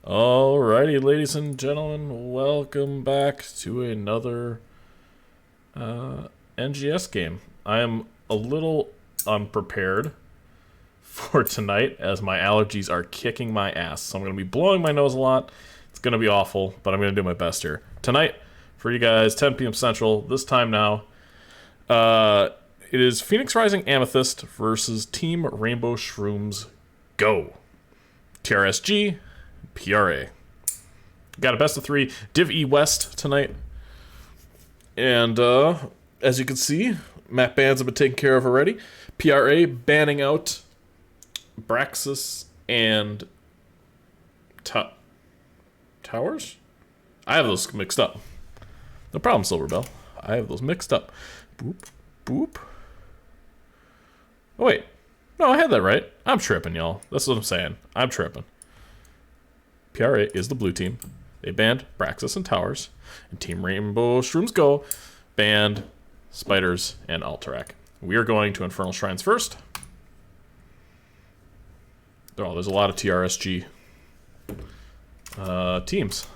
Alrighty, ladies and gentlemen, welcome back to another NGS game. I am a little unprepared for tonight as my allergies are kicking my ass. So I'm going to be blowing my nose a lot. It's going to be awful, but I'm going to do my best here. Tonight, for you guys, 10 p.m. Central, this time now, it is Phoenix Rising Amethyst versus Team Rainbow Shrooms Go. TRSG, PRA. Got a best of 3 Div E West tonight. And as you can see, map bans have been taken care of already. PRA banning out Braxis and Towers? I have those mixed up. No problem, Silverbell. I have those mixed up. Boop, boop. Oh, wait. No, I had that right. I'm tripping, y'all. That's what I'm saying. I'm tripping. PRA is the blue team. They banned Braxis and Towers. And Team Rainbow Shrooms Go banned Spiders and Alterac. We are going to Infernal Shrines first. Oh, there's a lot of TRSG teams.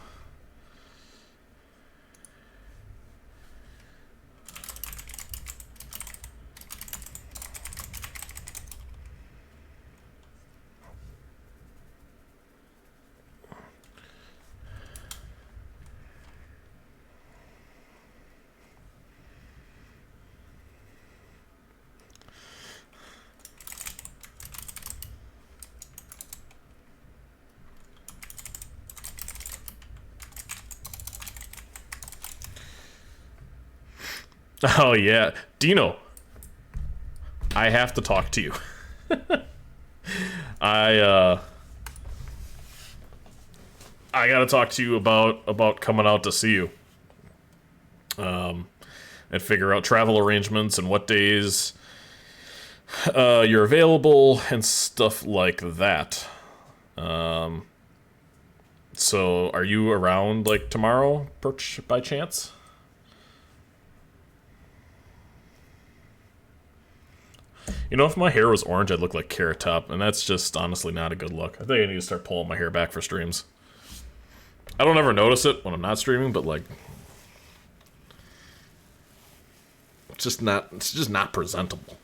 Oh yeah, Dino. I have to talk to you. I gotta talk to you about coming out to see you. And figure out travel arrangements and what days you're available and stuff like that. So are you around like tomorrow, Perch, by chance? You know, if my hair was orange, I'd look like Carrot Top, and that's just honestly not a good look. I think I need to start pulling my hair back for streams. I don't ever notice it when I'm not streaming, but like, it's just not presentable.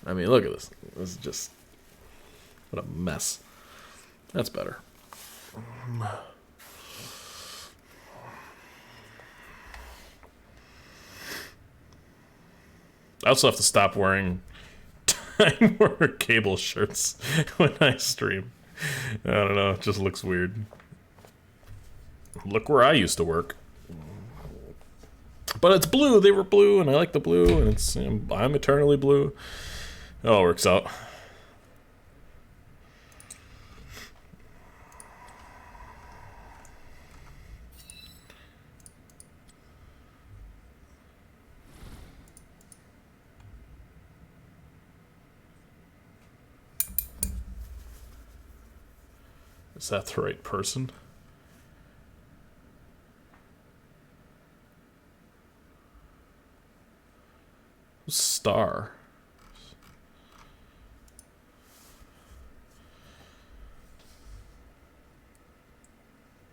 I mean, look at this. This is just, what a mess. That's better. I also have to stop wearing Time Warner Cable shirts when I stream. I don't know, it just looks weird. Look where I used to work. But it's blue, they were blue, and I like the blue, and it's, I'm eternally blue. It all works out. Is that the right person? Star.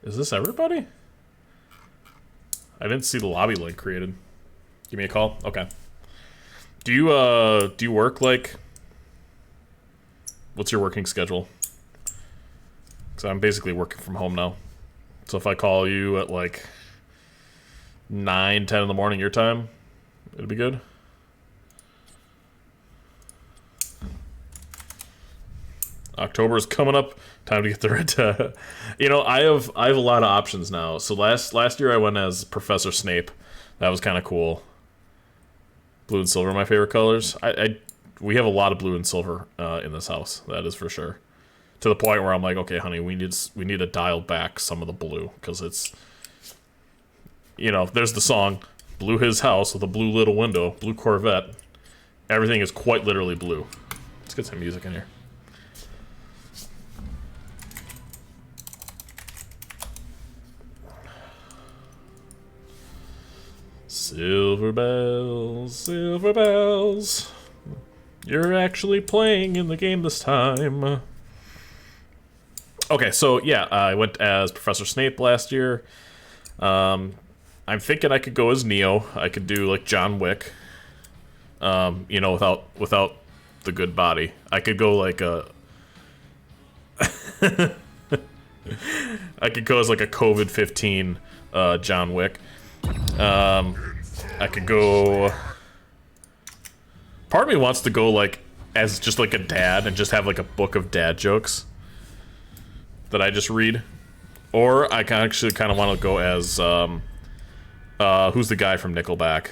Is this everybody? I didn't see the lobby link created. Give me a call? Okay. Do you work like... What's your working schedule? So I'm basically working from home now. So if I call you at like 9, 10 in the morning your time, it'll be good. October's coming up. Time to get the red. You know, I have a lot of options now. So last year I went as Professor Snape. That was kind of cool. Blue and silver are my favorite colors. We have a lot of blue and silver in this house. That is for sure. To the point where I'm like, okay, honey, we need to dial back some of the blue, because it's, you know, there's the song, blew his house with a blue little window, blue Corvette. Everything is quite literally blue. Let's get some music in here. Silver bells, silver bells. You're actually playing in the game this time. Okay, so yeah, I went as Professor Snape last year. I'm thinking I could go as Neo. I could do like John Wick. You know, without the good body. I could go like a. I could go as like a COVID-15 John Wick. I could go. Part of me wants to go like as just like a dad and just have like a book of dad jokes that I just read, or I can actually kind of want to go as who's the guy from Nickelback?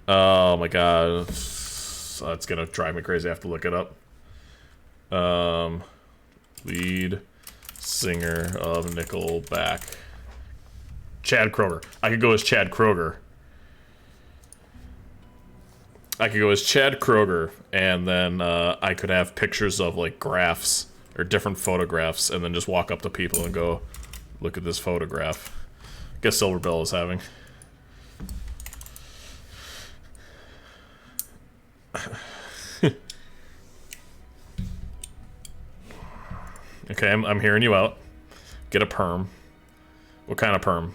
Oh my god, it's gonna drive me crazy. I have to look it up. Lead singer of Nickelback. Chad Kroger. I could go as Chad Kroger. And then I could have pictures of like graphs or different photographs, and then just walk up to people and go, "Look at this photograph." I guess Silver Bell is having. Okay, I'm hearing you out. Get a perm. What kind of perm?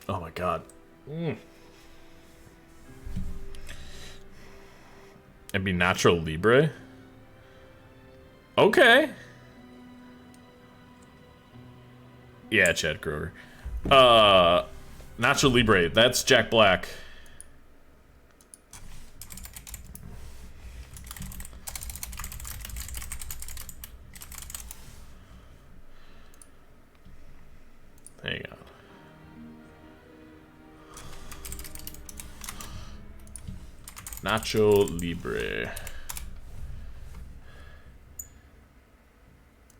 Oh my god. It'd be Nacho Libre? Okay. Yeah, Chad Kroger. Nacho Libre, that's Jack Black. Hang on. Nacho Libre.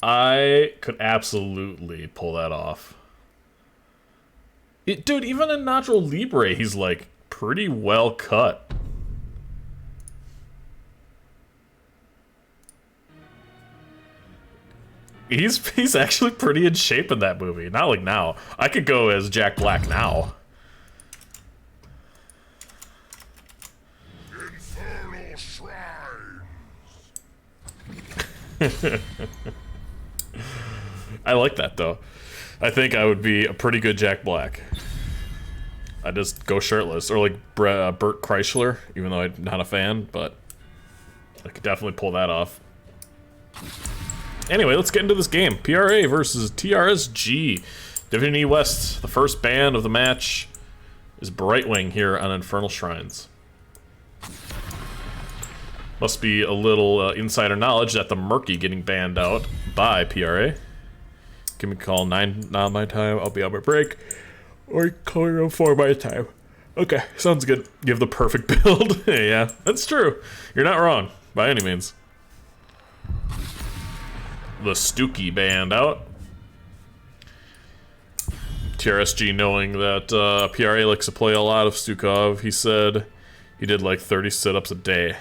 I could absolutely pull that off. Dude, even in Nacho Libre, he's like pretty well cut. He's actually pretty in shape in that movie. Not like now. I could go as Jack Black now. Infernal shrines. I like that though. I think I would be a pretty good Jack Black. I just go shirtless, or like Bert Kreischer, even though I'm not a fan, but I could definitely pull that off. Anyway, let's get into this game. PRA versus TRSG. Division E West. The first band of the match is Brightwing here on Infernal Shrines. Must be a little insider knowledge that the Murky getting banned out by PRA. Give me a call 9 on my time. I'll be on my break. Or call around 4 my time. Okay, sounds good. You have the perfect build. Yeah, that's true. You're not wrong by any means. The Stooky band out. TRSG, knowing that PRA likes to play a lot of Stukov, he said he did like 30 sit-ups a day.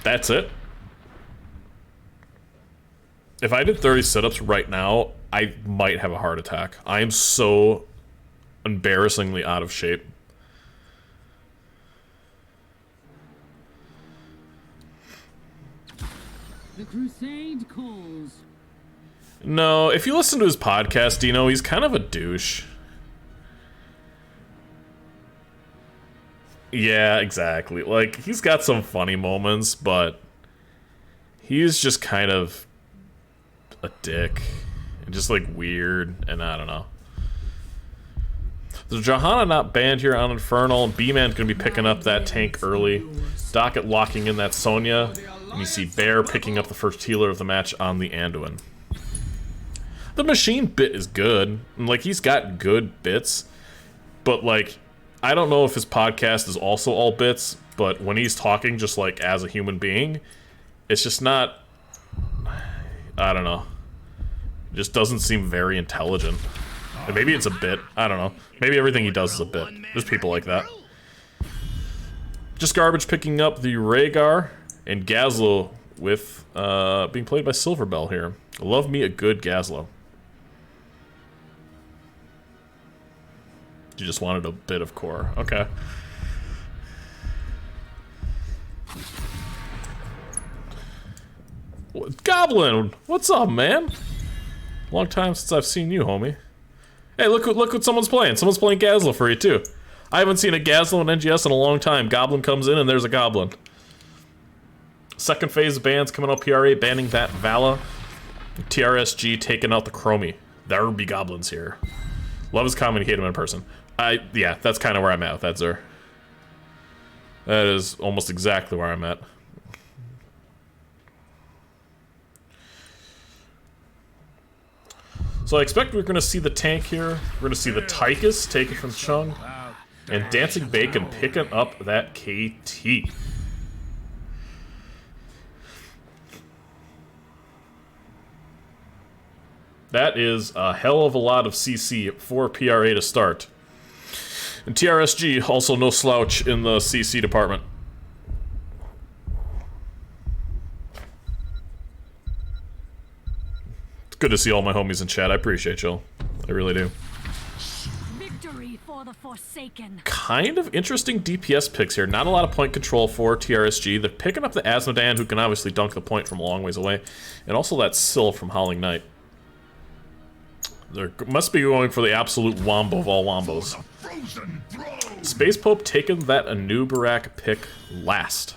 That's it. If I did 30 sit-ups right now, I might have a heart attack. I am so embarrassingly out of shape. The crusade calls. No, if you listen to his podcast, you know, he's kind of a douche. Yeah, exactly. Like, he's got some funny moments, but he's just kind of a dick. And just, like, weird, and I don't know. So Johanna not banned here on Infernal, and B-Man's gonna be picking up that tank early. Docket locking in that Sonya, and you see Bear picking up the first healer of the match on the Anduin. The machine bit is good, and, like, he's got good bits, but, like, I don't know if his podcast is also all bits, but when he's talking just, like, as a human being, it's just not, I don't know. It just doesn't seem very intelligent. And maybe it's a bit, I don't know. Maybe everything he does is a bit. There's people like that. Just Garbage picking up the Rhaegar, and Gazlo with, being played by Silverbell here. Love me a good Gazlo. You just wanted a bit of core. Okay. Goblin, what's up, man? Long time since I've seen you, homie. Hey, look what someone's playing. Someone's playing Gazlo for you, too. I haven't seen a Gazlo in NGS in a long time. Goblin comes in, and there's a Goblin. Second phase bans coming up, PRA banning that Vala. TRSG taking out the Chromie. There will be Goblins here. Love his comedy, hate him in person. Yeah, that's kind of where I'm at with that, sir. That is almost exactly where I'm at. So I expect we're going to see the tank here. We're going to see the Tychus taken from Chung. And Dancing Bacon picking up that KT. That is a hell of a lot of CC for PRA to start. And TRSG, also no slouch in the CC department. It's good to see all my homies in chat. I appreciate y'all. I really do. Victory for the Forsaken. Kind of interesting DPS picks here. Not a lot of point control for TRSG. They're picking up the Asmodan, who can obviously dunk the point from a long ways away. And also that Syl from Howling Knight. They must be going for the absolute wombo of all wombos. Space Pope taking that Anubarak pick last.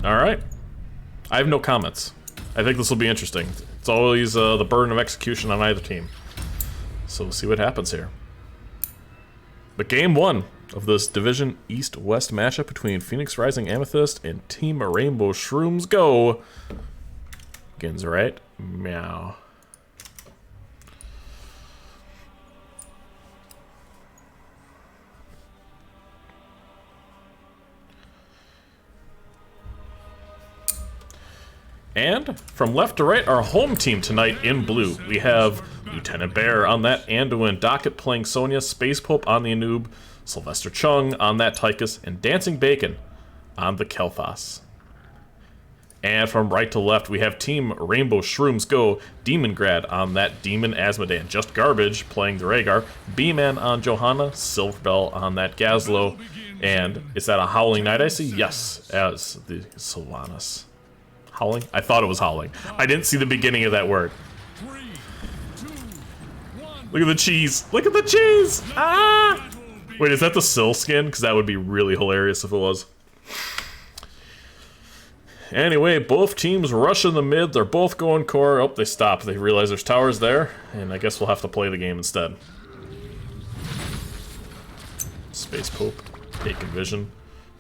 Alright. I have no comments. I think this will be interesting. It's always the burden of execution on either team. So we'll see what happens here. But game one of this Division East-West matchup between Phoenix Rising Amethyst and Team Rainbow Shrooms Go begins right meow. And from left to right, our home team tonight in blue. We have Lieutenant Bear on that Anduin, Docket playing Sonya, Space Pope on the Anub, Sylvester Chung on that Tychus, and Dancing Bacon on the Kel'Thas. And from right to left, we have Team Rainbow Shrooms Go, Demon Grad on that Demon Asmodan, Just Garbage playing the Rhaegar, B-Man on Johanna, Silverbell on that Gazlo, and is that a Howling Knight I see? Yes, as the Sylvanas. Howling? I thought it was howling. I didn't see the beginning of that word. 3, 2, 1. Look at the cheese! Look at the cheese! Ah! Wait, is that the Syl skin? Because that would be really hilarious if it was. Anyway, both teams rushing the mid. They're both going core. Oh, they stopped. They realize there's towers there. And I guess we'll have to play the game instead. Space Pope taking vision.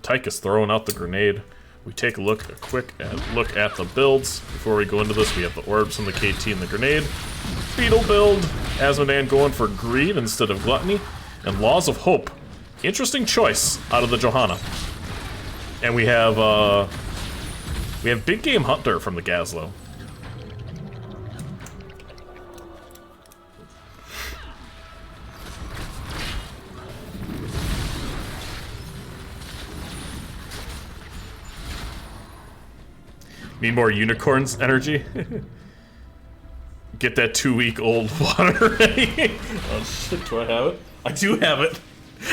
Tychus throwing out the grenade. We take a quick look at the builds. Before we go into this, we have the orbs from the KT and the grenade. Beetle build. Asmodan going for greed instead of gluttony. And Laws of Hope. Interesting choice out of the Johanna. And we have Big Game Hunter from the Gazlo. Need more unicorns energy? Get that 2-week-old water ready. Oh shit, do I have it? I do have it.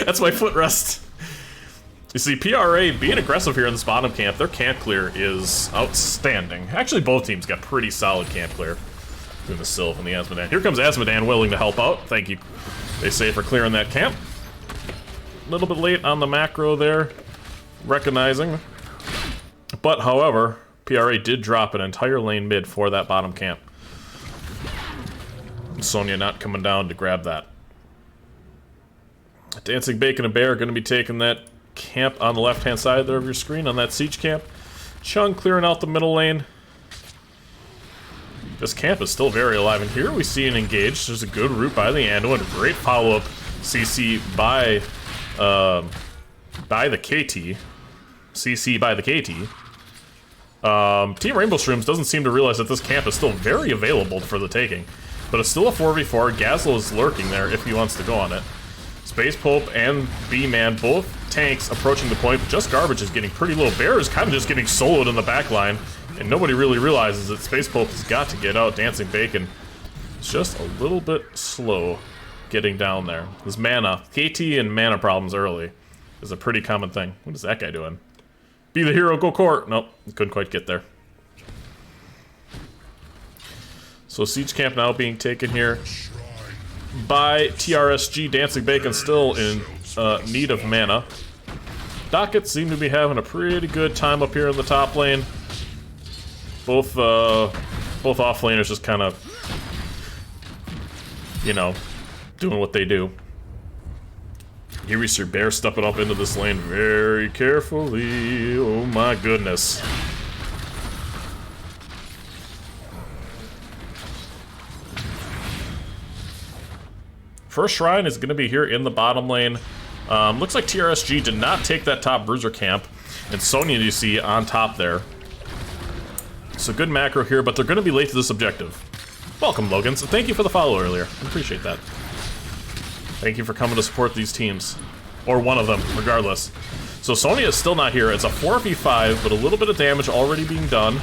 That's my footrest. You see, PRA being aggressive here in this bottom camp, their camp clear is outstanding. Actually, both teams got pretty solid camp clear. Doing the Sylv and the Asmodan. Here comes Asmodan willing to help out. Thank you, they say, for clearing that camp. A little bit late on the macro there, recognizing. But, however, PRA did drop an entire lane mid for that bottom camp. Sonya not coming down to grab that. Dancing Bacon and Bear are going to be taking that camp on the left-hand side there of your screen on that siege camp. Chung clearing out the middle lane. This camp is still very alive, and here we see an engage. There's a good route by the Anduin. A great follow-up CC by the KT. CC by the KT. Team Rainbow Shrooms doesn't seem to realize that this camp is still very available for the taking. But it's still a 4v4. Gazlo is lurking there if he wants to go on it. Space Pope and B-Man, both tanks approaching the point, but just Garbage is getting pretty low. Bear is kind of just getting soloed in the back line, and nobody really realizes that Space Pope has got to get out. Dancing Bacon is just a little bit slow getting down there. This mana, KT and mana problems early is a pretty common thing. What is that guy doing? Be the hero, go court! Nope, couldn't quite get there. So Siege Camp now being taken here by TRSG. Dancing Bacon still in need of mana. Docket seem to be having a pretty good time up here in the top lane. Both off laners just kind of, you know, doing what they do. Here we see Bear stepping up into this lane very carefully. Oh my goodness. First Shrine is going to be here in the bottom lane. Looks like TRSG did not take that top Bruiser camp. And Sonya, you see, on top there. So good macro here, but they're going to be late to this objective. Welcome, Logan. So thank you for the follow earlier. I appreciate that. Thank you for coming to support these teams. Or one of them, regardless. So Sonya is still not here. It's a 4v5, but a little bit of damage already being done.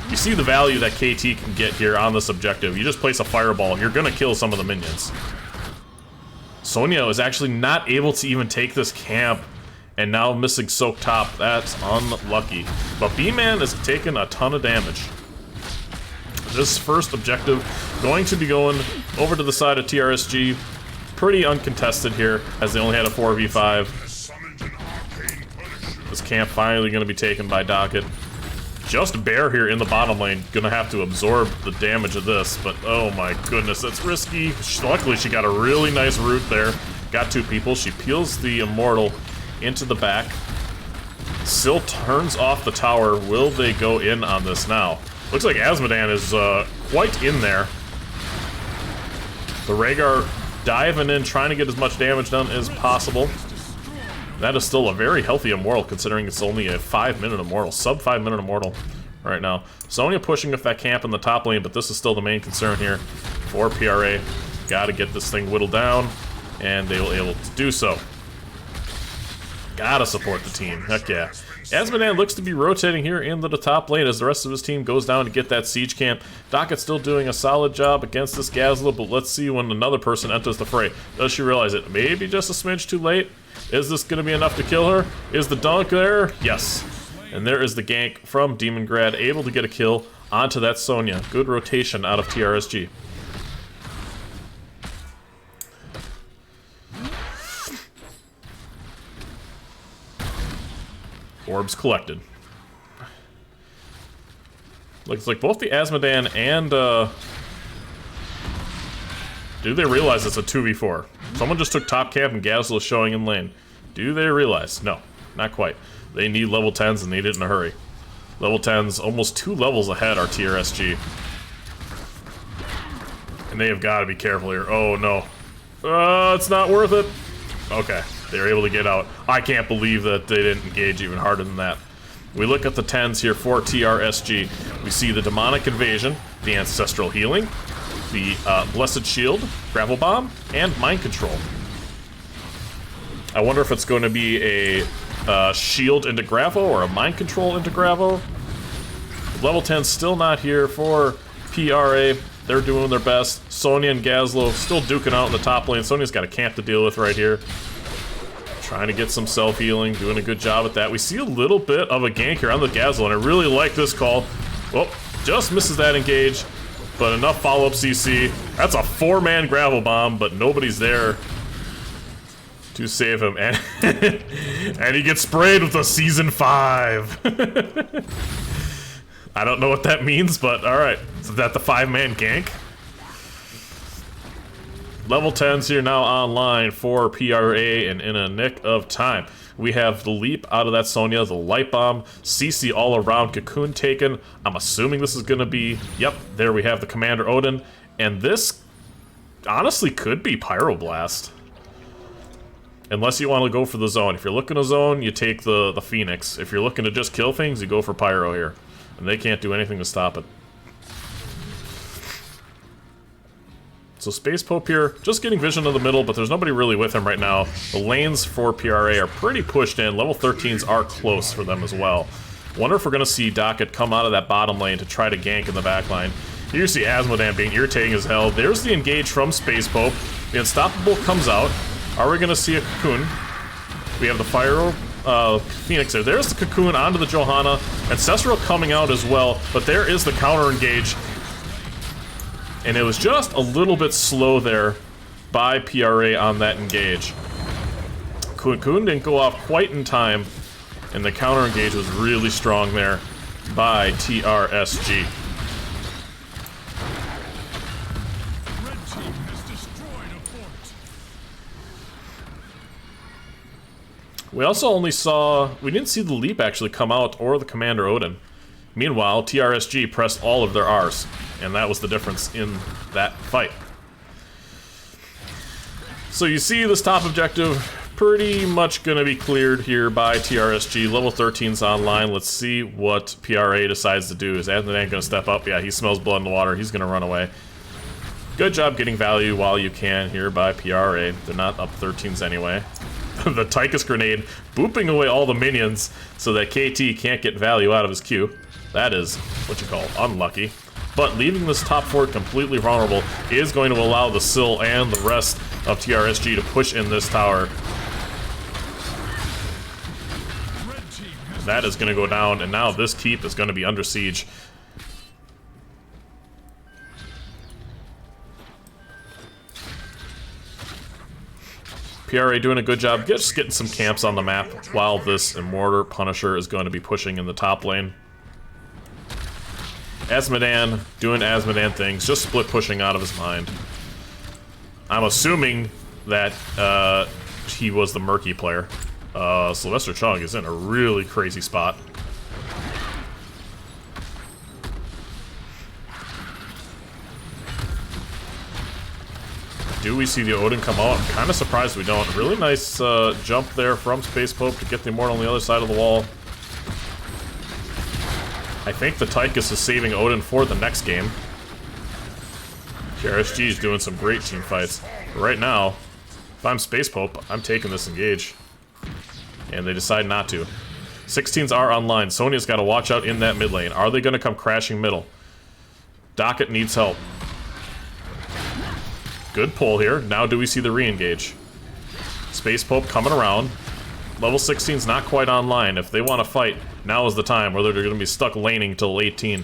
You see the value that KT can get here on this objective. You just place a fireball, you're going to kill some of the minions. Sonya is actually not able to even take this camp, and now missing Soak Top. That's unlucky. But B-Man is taking a ton of damage. This first objective going to be going over to the side of TRSG. Pretty uncontested here, as they only had a 4v5. This camp finally going to be taken by Docket. Just Bear here in the bottom lane, gonna have to absorb the damage of this, but oh my goodness, that's risky. Luckily, she got a really nice root there. Got two people. She peels the Immortal into the back. Still turns off the tower. Will they go in on this now? Looks like Azmodan is quite in there. The Rhaegar diving in, trying to get as much damage done as possible. That is still a very healthy Immortal, considering it's only a 5-minute Immortal. Sub 5-minute Immortal right now. Sonya pushing with that camp in the top lane, but this is still the main concern here for PRA. Gotta get this thing whittled down, and they will be able to do so. Gotta support the team. Heck yeah. Azmodan looks to be rotating here into the top lane as the rest of his team goes down to get that siege camp. Docket's still doing a solid job against this Gazla, but let's see when another person enters the fray. Does she realize it? Maybe just a smidge too late? Is this going to be enough to kill her? Is the dunk there? Yes. And there is the gank from Demon Grad, able to get a kill onto that Sonya. Good rotation out of TRSG. Orbs collected. Looks like both the Azmodan and, do they realize it's a 2v4? Someone just took top camp and Gazla showing in lane. Do they realize? No, not quite. They need level 10s and need it in a hurry. Level 10s, almost 2 levels ahead are TRSG. And they have got to be careful here. Oh no. It's not worth it. Okay, they're able to get out. I can't believe that they didn't engage even harder than that. We look at the 10s here for TRSG. We see the Demonic Invasion, the Ancestral Healing, the Blessed Shield, Gravel Bomb, and Mind Control. I wonder if it's going to be a Shield into Gravo or a Mind Control into Gravo. Level 10 still not here for PRA. They're doing their best. Sonya and Gazlo still duking out in the top lane. Sonya's got a camp to deal with right here. Trying to get some self-healing, doing a good job at that. We see a little bit of a gank here on the Gazlo, and I really like this call. Well, just misses that engage, but enough follow-up CC. That's a 4-man Gravel Bomb, but nobody's there to save him. And, and he gets sprayed with a Season 5. I don't know what that means, but alright. Is that the 5-man gank? Level 10s here now online for PRA, and in a nick of time. We have the leap out of that Sonya, the light bomb, CC all around, Cocoon taken. I'm assuming this is going to be, yep, there we have the Commander Odin. And this honestly could be Pyroblast. Unless you want to go for the zone. If you're looking to zone, you take the Phoenix. If you're looking to just kill things, you go for Pyro here. And they can't do anything to stop it. So Space Pope here, just getting vision of the middle, but there's nobody really with him right now. The lanes for PRA are pretty pushed in. Level 13s are close for them as well. Wonder if we're going to see Docket come out of that bottom lane to try to gank in the back line. Here you see Asmodan being irritating as hell. There's the engage from Space Pope. The Unstoppable comes out. Are we going to see a Cocoon? We have the Fire Phoenix there. There's the Cocoon onto the Johanna. Ancestral coming out as well, but there is the counter engage. And it was just a little bit slow there by PRA on that engage. Cocoon didn't go off quite in time, and the counter engage was really strong there by TRSG. Red team has destroyed a fort. We also only saw... we didn't see the leap actually come out or the Commander Odin. Meanwhile, TRSG pressed all of their Rs, and that was the difference in that fight. So you see this top objective pretty much going to be cleared here by TRSG. Level 13's online. Let's see what PRA decides to do. Is Anthony going to step up? Yeah, he smells blood in the water. He's going to run away. Good job getting value while you can here by PRA. They're not up 13s anyway. The Tychus grenade booping away all the minions so that KT can't get value out of his Q. That is what you call unlucky. But leaving this top fort completely vulnerable is going to allow the Syl and the rest of TRSG to push in this tower. That is going to go down, and now this keep is going to be under siege. PRA doing a good job just getting some camps on the map while this Immortar Punisher is going to be pushing in the top lane. Asmodan doing Asmodan things, just split pushing out of his mind. I'm assuming that he was the Murky player. Sylvester Chung is in a really crazy spot. Do we see the Odin come out? I'm kind of surprised we don't. Really nice jump there from Space Pope to get the Immortal on the other side of the wall. I think the Tychus is saving Odin for the next game. TRSG is doing some great team fights. But right now, if I'm Space Pope, I'm taking this engage. And they decide not to. 16s are online. Sonya's got to watch out in that mid lane. Are they going to come crashing middle? Docket needs help. Good pull here. Now do we see the re-engage? Space Pope coming around. Level 16's not quite online. If they want to fight, now is the time, where they're going to be stuck laning till 18.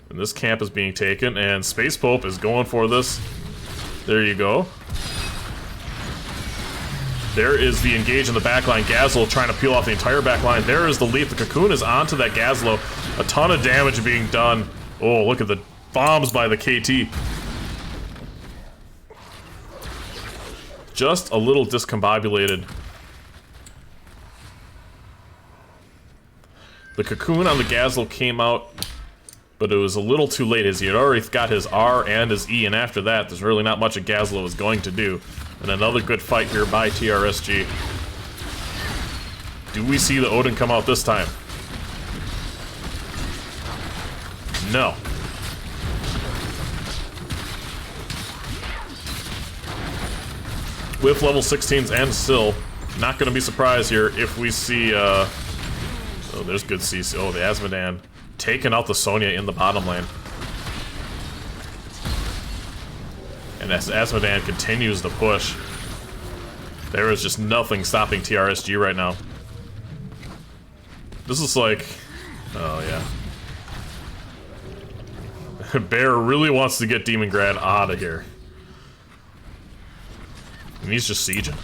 And this camp is being taken, and Space Pope is going for this. There you go. There is the engage in the backline. Gazlo trying to peel off the entire backline. There is the leap. The Cocoon is onto that Gazlo. A ton of damage being done. Oh, look at the bombs by the KT. Just a little discombobulated. The Cocoon on the Gazlo came out, but it was a little too late, as he had already got his R and his E, and after that, there's really not much a Gazlo was going to do. And another good fight here by TRSG. Do we see the Odin come out this time? No. With level 16s and Syl, not going to be surprised here if we see, oh, there's good CC. Oh, the Asmodan taking out the Sonya in the bottom lane. And as Asmodan continues the push, there is just nothing stopping TRSG right now. This is like, oh yeah. Bear really wants to get Demon Grad out of here. And he's just sieging.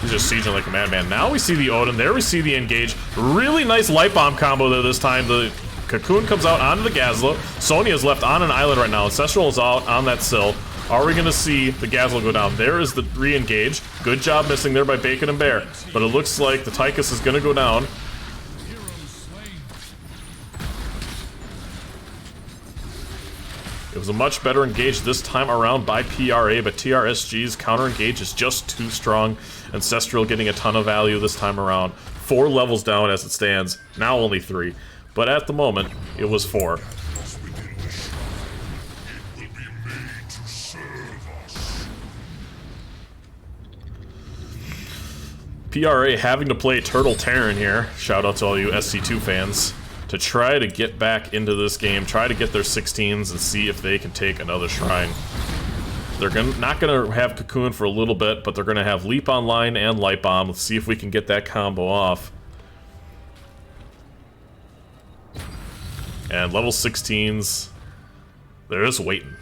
He's just sieging like a madman. Now we see the Odin. There we see the engage. Really nice light bomb combo there this time. The Cocoon comes out onto the Gazlo. Sonya is left on an island right now. Ancestral is out on that Syl. Are we going to see the Gazlo go down? There is the re-engage. Good job missing there by Bacon and Bear. But it looks like the Tychus is going to go down. It was a much better engage this time around by PRA, but TRSG's counter engage is just too strong. Ancestral getting a ton of value this time around. 4 levels down as it stands. Now only 3. But at the moment, it was 4. PRA having to play Turtle Terran here. Shout out to all you SC2 fans. To try to get back into this game, try to get their 16s and see if they can take another shrine. They're not going to have Cocoon for a little bit, but they're going to have Leap Online and Light Bomb. Let's see if we can get that combo off. And level 16s, they're just waiting.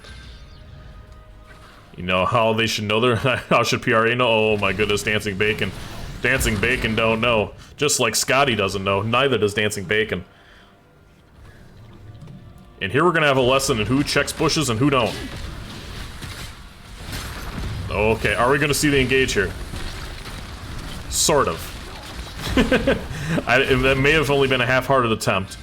You know how they should know how should PRA know? Oh my goodness, Dancing Bacon. Dancing Bacon don't know. Just like Scotty doesn't know, neither does Dancing Bacon. And here we're gonna have a lesson in who checks bushes and who don't. Okay, are we gonna see the engage here? Sort of. That may have only been a half-hearted attempt.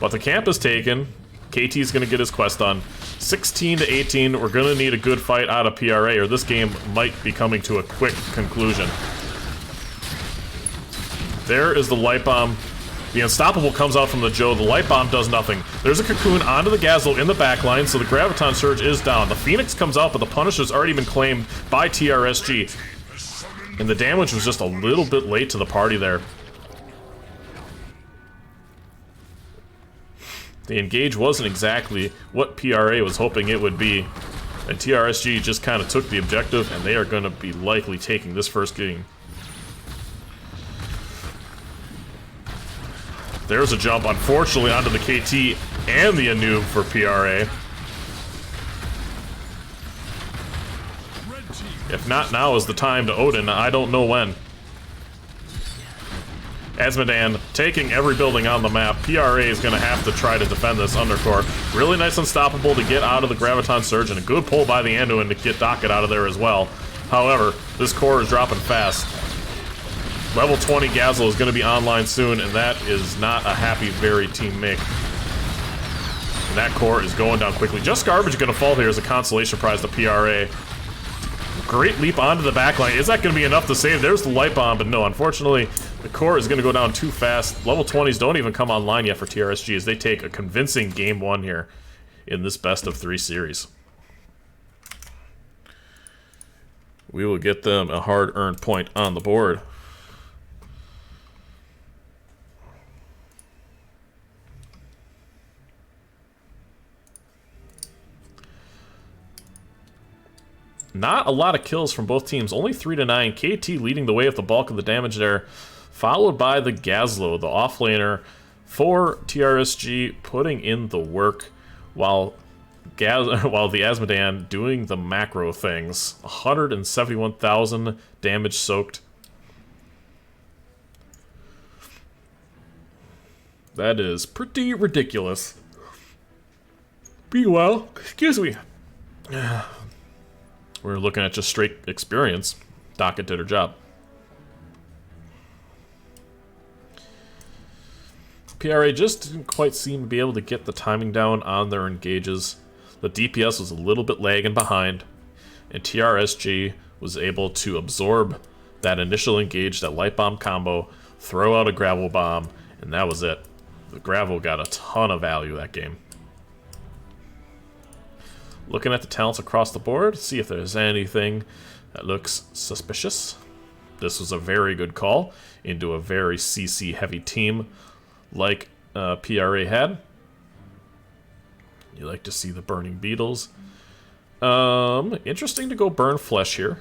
But the camp is taken. KT's gonna get his quest done. 16 to 18, we're gonna need a good fight out of PRA or this game might be coming to a quick conclusion. There is the Light Bomb. The Unstoppable comes out from the Joe. The Light Bomb does nothing. There's a Cocoon onto the Gazlo in the backline, so the Graviton Surge is down. The Phoenix comes out, but the Punisher's already been claimed by TRSG. And the damage was just a little bit late to the party there. The engage wasn't exactly what PRA was hoping it would be. And TRSG just kind of took the objective, and they are going to be likely taking this first game. There's a jump, unfortunately, onto the KT and the Anub for PRA. If not now is the time to Odin, I don't know when. Asmodan taking every building on the map. PRA is going to have to try to defend this undercore. Really nice Unstoppable to get out of the Graviton Surge, and a good pull by the Anduin to get Docket out of there as well. However, this core is dropping fast. Level 20 Gazlo is going to be online soon, and that is not a happy, very team make. And that core is going down quickly. Just Garbage going to fall here as a consolation prize to PRA. Great leap onto the backline. Is that going to be enough to save? There's the Light Bomb, but no, unfortunately, the core is going to go down too fast. Level 20s don't even come online yet for TRSG as they take a convincing game 1 here in this best of 3 series. We will get them a hard-earned point on the board. Not a lot of kills from both teams, only 3 to 9. KT leading the way with the bulk of the damage there, followed by the Gazlo, the offlaner for TRSG, putting in the work while the Asmodan doing the macro things. 171,000 damage soaked. That is pretty ridiculous. Meanwhile, excuse me. We're looking at just straight experience. Docket did her job. PRA just didn't quite seem to be able to get the timing down on their engages. The DPS was a little bit lagging behind, and TRSG was able to absorb that initial engage, that Light Bomb combo, throw out a Gravel Bomb, and that was it. The Gravel got a ton of value that game. Looking at the talents across the board, see if there's anything that looks suspicious. This was a very good call into a very CC-heavy team like PRA had. You like to see the Burning Beetles. Interesting to go Burn Flesh here.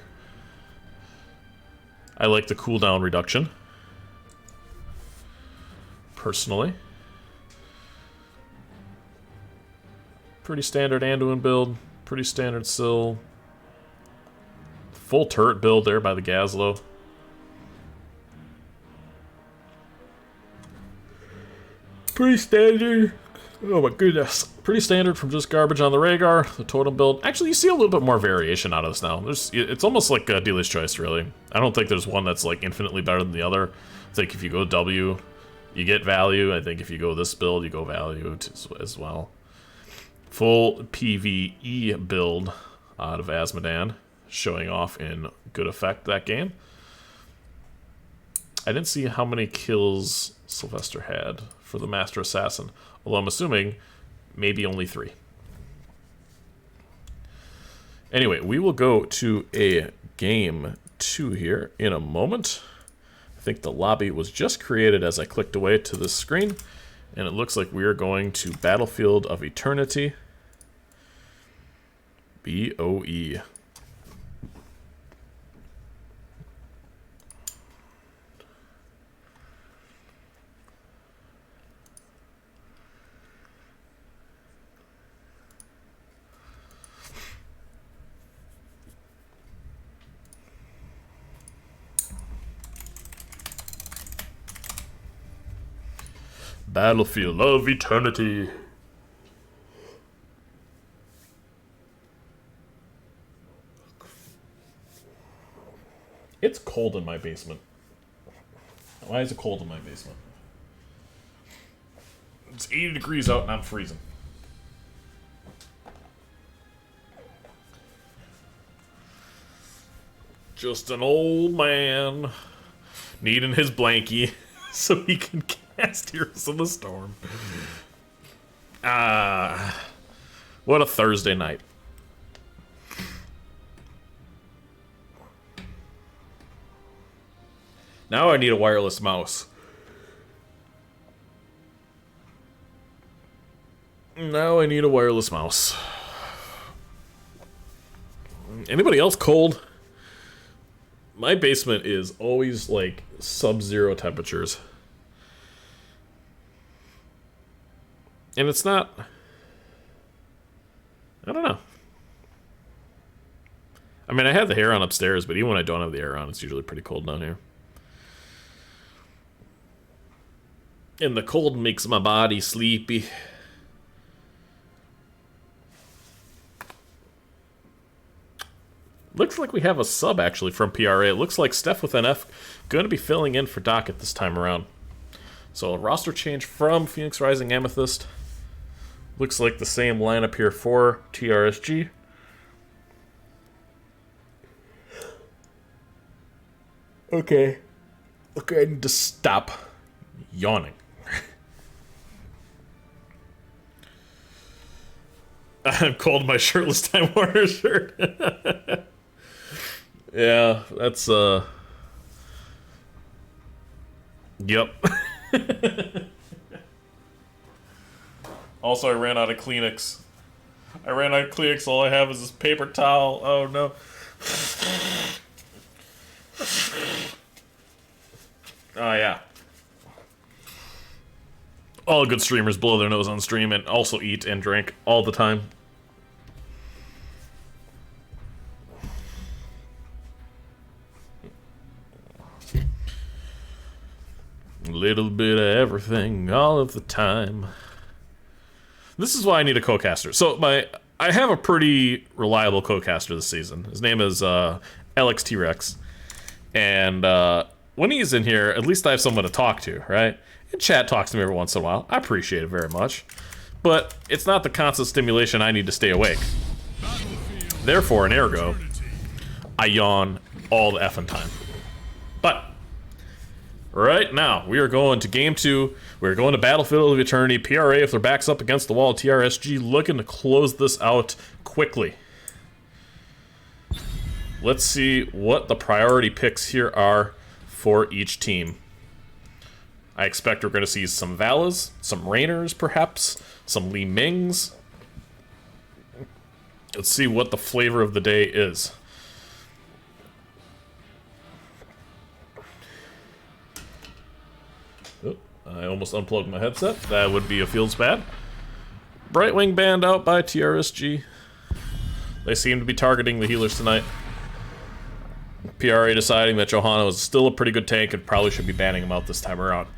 I like the cooldown reduction, personally. Pretty standard Anduin build, pretty standard Syl. Full turret build there by the Gazlo. Pretty standard. Oh my goodness. Pretty standard from just Garbage on the Rhaegar, the totem build. Actually, you see a little bit more variation out of this now. It's almost like a dealer's choice, really. I don't think there's one that's like infinitely better than the other. I think if you go W, you get value. I think if you go this build, you go value as well. Full PvE build out of Asmodan, showing off in good effect that game. I didn't see how many kills Sylvester had for the Master Assassin, although I'm assuming maybe only 3. Anyway, we will go to a game 2 here in a moment. think the lobby was just created as I clicked away to this screen, and it looks like we are going to Battlefield of Eternity. BOE. Battlefield of Eternity. It's cold in my basement. Why is it cold in my basement? It's 80 degrees out and I'm freezing. Just an old man needing his blankie so he can cast Heroes of the Storm. What a Thursday night. Now I need a wireless mouse. Now I need a wireless mouse. Anybody else cold? My basement is always like sub-zero temperatures. And it's not... I don't know. I mean, I have the air on upstairs, but even when I don't have the air on, it's usually pretty cold down here. And the cold makes my body sleepy. Looks like we have a sub, actually, from PRA. It looks like Steph with an F going to be filling in for Docket this time around. So a roster change from Phoenix Rising Amethyst. Looks like the same lineup here for TRSG. Okay. Okay, I need to stop yawning. I'm cold in my shirtless Time Warner shirt. Yeah, that's, Yep. Also, I ran out of Kleenex. All I have is this paper towel. Oh, no. Oh, yeah. All good streamers blow their nose on stream and also eat and drink all the time. A little bit of everything, all of the time. This is why I need a co-caster. So I have a pretty reliable co-caster this season. His name is Alex T-Rex. And when he's in here, at least I have someone to talk to, right? And chat talks to me every once in a while. I appreciate it very much. But it's not the constant stimulation I need to stay awake. Therefore, and ergo, I yawn all the effing time. But right now, we are going to Game 2. We're going to Battlefield of Eternity. PRA, if their back's up against the wall, TRSG looking to close this out quickly. Let's see what the priority picks here are for each team. I expect we're going to see some Valas, some Rainers, perhaps, some Li Mings. Let's see what the flavor of the day is. Oh, I almost unplugged my headset. That would be a feels bad. Brightwing banned out by TRSG. They seem to be targeting the healers tonight. PRA deciding that Johanna is still a pretty good tank and probably should be banning him out this time around.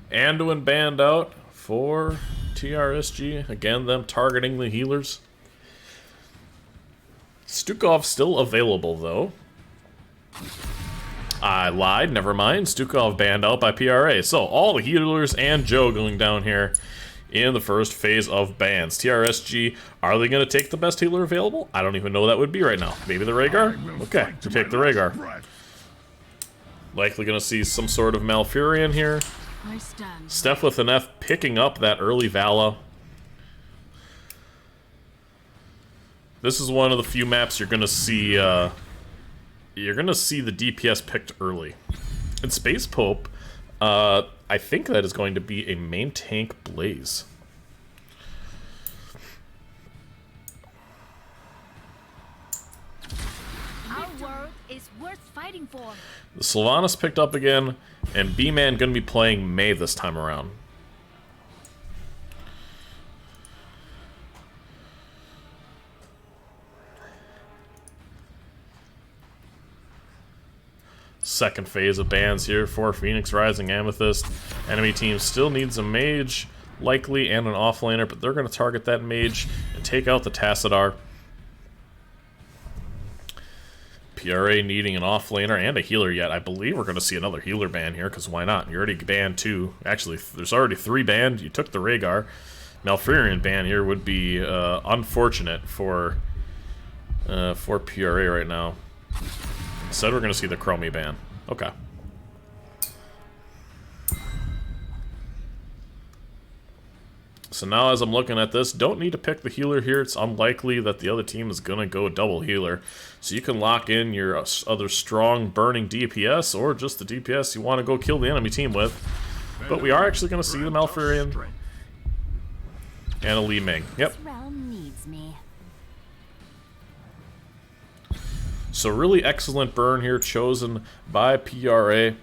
Anduin banned out for TRSG. Again, them targeting the healers. Stukov still available, though. I lied, never mind. Stukov banned out by PRA. So, all the healers and Joe going down here in the first phase of bans. TRSG, are they going to take the best healer available? I don't even know what that would be right now. Maybe the Rhaegar? Okay, we take the Rhaegar. Likely going to see some sort of Malfurion here. I stand. Steph with an F picking up that early Vala. This is one of the few maps you're going to see the DPS picked early. And Space Pope, I think that is going to be a main tank Blaze. Our world is worth fighting for. The Sylvanas picked up again, and B-Man going to be playing Mei this time around. Second phase of bans here for Phoenix Rising Amethyst. Enemy team still needs a mage, likely, and an offlaner, but they're going to target that mage and take out the Tassadar. PRA needing an offlaner and a healer yet. I believe we're going to see another healer ban here, because why not? You already banned 2. Actually, there's already 3 banned. You took the Rhaegar. Malfurion ban here would be unfortunate for PRA right now. Instead, we're going to see the Chromie ban. Okay. So now as I'm looking at this, don't need to pick the healer here. It's unlikely that the other team is going to go double healer. So you can lock in your other strong burning DPS or just the DPS you want to go kill the enemy team with. But we are actually going to see the Malfurion and a Li Ming. Yep. This realm needs me. So really excellent burn here chosen by PRA.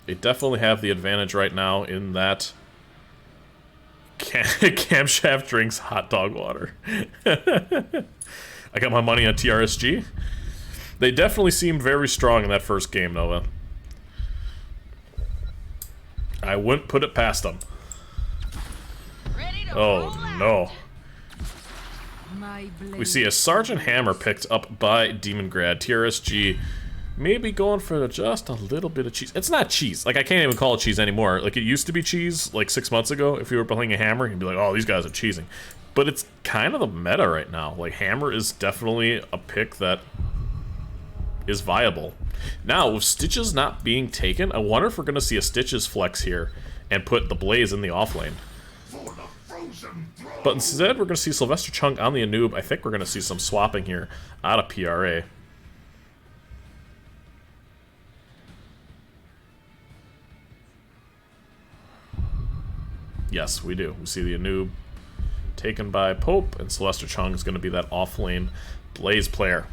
They definitely have the advantage right now in that Camshaft drinks hot dog water. I got my money on TRSG. They definitely seemed very strong in that first game, Nova. I wouldn't put it past them. Oh no. We see a Sergeant Hammer picked up by Demon Grad. TRSG maybe going for just a little bit of cheese. It's not cheese. Like, I can't even call it cheese anymore. Like, it used to be cheese, like 6 months ago. If you were playing a Hammer, you'd be like, oh, these guys are cheesing. But it's kind of the meta right now. Like, Hammer is definitely a pick that is viable. Now, with Stitches not being taken, I wonder if we're going to see a Stitches flex here and put the Blaze in the off lane. But instead, we're going to see Sylvester Chung on the Anub. I think we're going to see some swapping here out of PRA. Yes, we do. We see the Anub taken by Pope, and Sylvester Chung is going to be that off-lane Blaze player.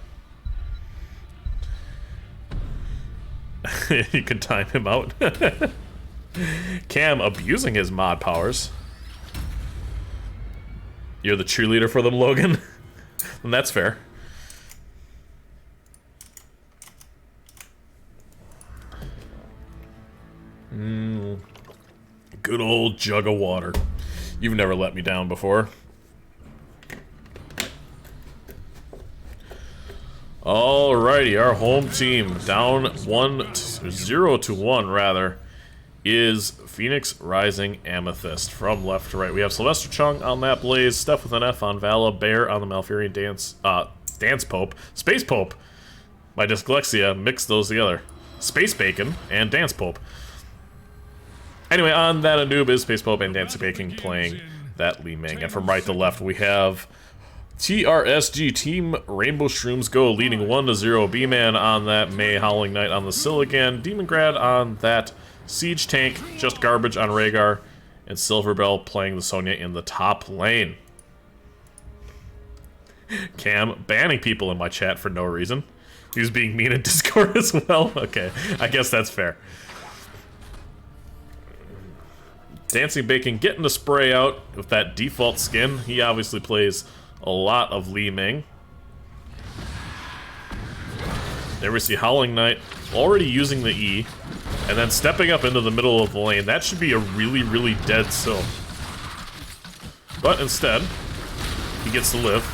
You can time him out. Cam abusing his mod powers. You're the cheerleader for them, Logan? And that's fair. Good old jug of water. You've never let me down before. Alrighty, our home team down 0-1 rather is Phoenix Rising Amethyst. From left to right, we have Sylvester Chung on that Blaze, Steph with an F on Vala, Bear on the Malfurion Dance Pope, Space Pope. My dyslexia mixed those together. Space Bacon and Dance Pope. Anyway, on that Anub is Space Pope and Dance Bacon playing that Li Ming. And from right to left, we have TRSG Team Rainbow Shrooms Go leading 1-0. B-Man on that May Howling Knight on the Silligan. Demon Grad on that Siege Tank, just garbage on Rhaegar, and Silverbell playing the Sonya in the top lane. Cam banning people in my chat for no reason. He was being mean in Discord as well. Okay, I guess that's fair. Dancing Bacon getting the spray out with that default skin. He obviously plays a lot of Li Ming. There we see Howling Knight already using the E, and then stepping up into the middle of the lane. That should be a really, really dead Syl. But instead, he gets to live.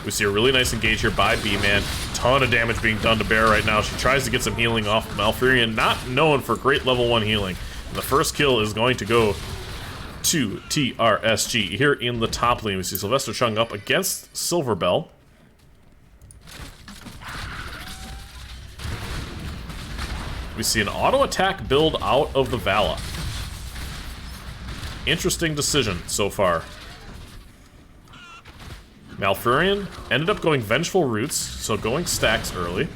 We see a really nice engage here by B-Man. Ton of damage being done to Bear right now. She tries to get some healing off Malfurion, not known for great level 1 healing. And the first kill is going to go to TRSG. Here in the top lane, we see Sylvester Chung up against Silverbell. We see an auto attack build out of the Vala. Interesting decision so far. Malfurion ended up going Vengeful Roots, so going stacks early.